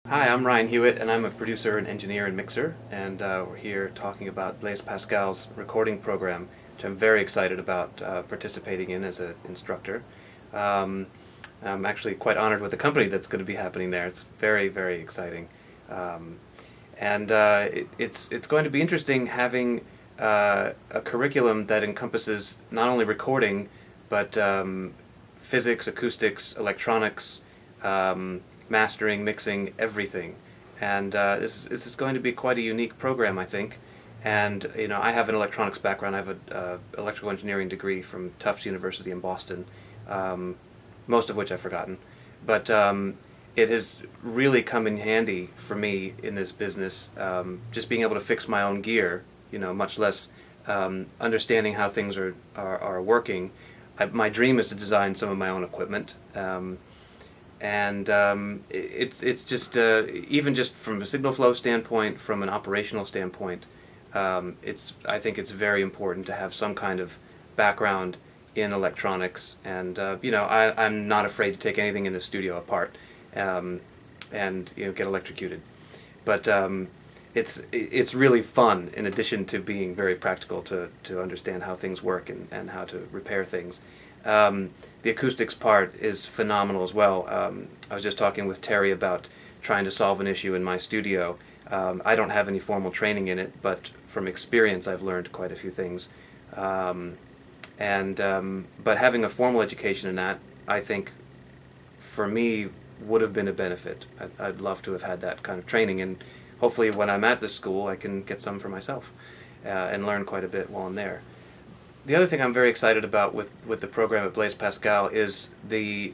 Hi, I'm Ryan Hewitt, and I'm a producer and engineer and mixer, and we're here talking about Blaise Pascal's recording program, which I'm very excited about participating in as an instructor. I'm actually quite honored with the company that's going to be happening there. It's very, very exciting. It's going to be interesting having a curriculum that encompasses not only recording, but physics, acoustics, electronics, mastering, mixing, everything. And this is going to be quite a unique program, I think. And I have an electronics background. I have an electrical engineering degree from Tufts University in Boston, most of which I've forgotten. But it has really come in handy for me in this business, just being able to fix my own gear, much less understanding how things are working. My dream is to design some of my own equipment. It's just even just from a signal flow standpoint, from an operational standpoint, I think it's very important to have some kind of background in electronics, and I'm not afraid to take anything in the studio apart and get electrocuted. But it's really fun, in addition to being very practical, to understand how things work and how to repair things. The acoustics part is phenomenal as well. I was just talking with Terry about trying to solve an issue in my studio. I don't have any formal training in it, but from experience I've learned quite a few things. But having a formal education in that, I think, for me, would have been a benefit. I'd love to have had that kind of training, and hopefully when I'm at the school I can get some for myself and learn quite a bit while I'm there. The other thing I'm very excited about with the program at Blaise Pascal is the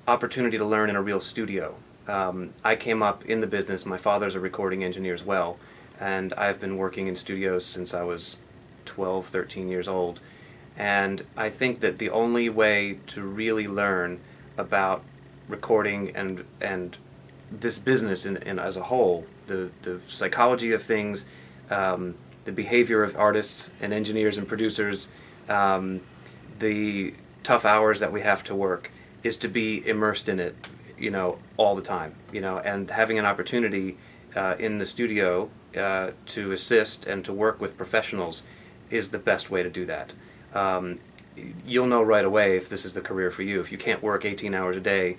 opportunity to learn in a real studio. I came up in the business. My father's a recording engineer as well, and I've been working in studios since I was 12, 13 years old. And I think that the only way to really learn about recording and this business in as a whole, the psychology of things, the behavior of artists and engineers and producers, the tough hours that we have to work, is to be immersed in it, all the time, and having an opportunity in the studio to assist and to work with professionals is the best way to do that. You'll know right away if this is the career for you. If you can't work 18 hours a day,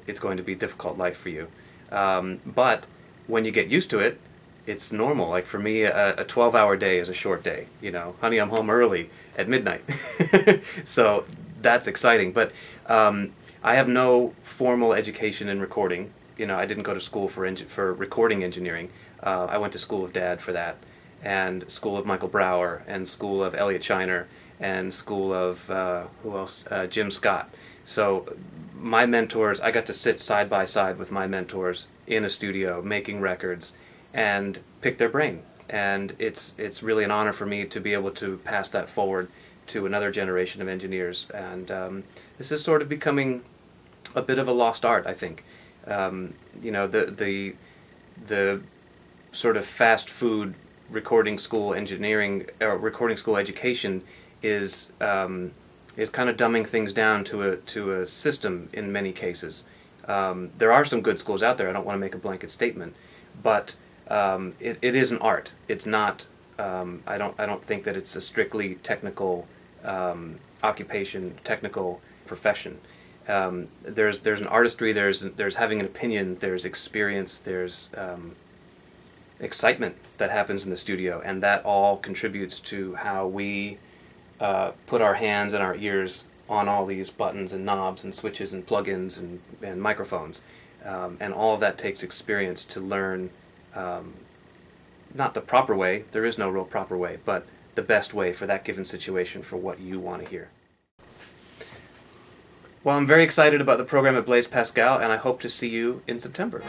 it's going to be a difficult life for you. But when you get used to it, it's normal. Like for me, a 12-hour day is a short day. Honey, I'm home early at midnight. So that's exciting. But I have no formal education in recording. I didn't go to school for recording engineering. I went to School of Dad for that, and School of Michael Brower, and School of Elliot Shiner, and School of who else? Jim Scott. So my mentors, I got to sit side by side with my mentors in a studio making records and pick their brain. And it's really an honor for me to be able to pass that forward to another generation of engineers. And this is sort of becoming a bit of a lost art, I think. The sort of fast food recording school engineering or recording school education is kind of dumbing things down to a system in many cases. There are some good schools out there. I don't want to make a blanket statement, but it is an art. It's not. I don't think that it's a strictly technical occupation, technical profession. There's an artistry. There's having an opinion. There's experience. There's excitement that happens in the studio, and that all contributes to how we put our hands and our ears on all these buttons and knobs and switches and plugins and microphones, and all of that takes experience to learn. Not the proper way, there is no real proper way, but the best way for that given situation for what you want to hear. Well, I'm very excited about the program at Blaise Pascal, and I hope to see you in September.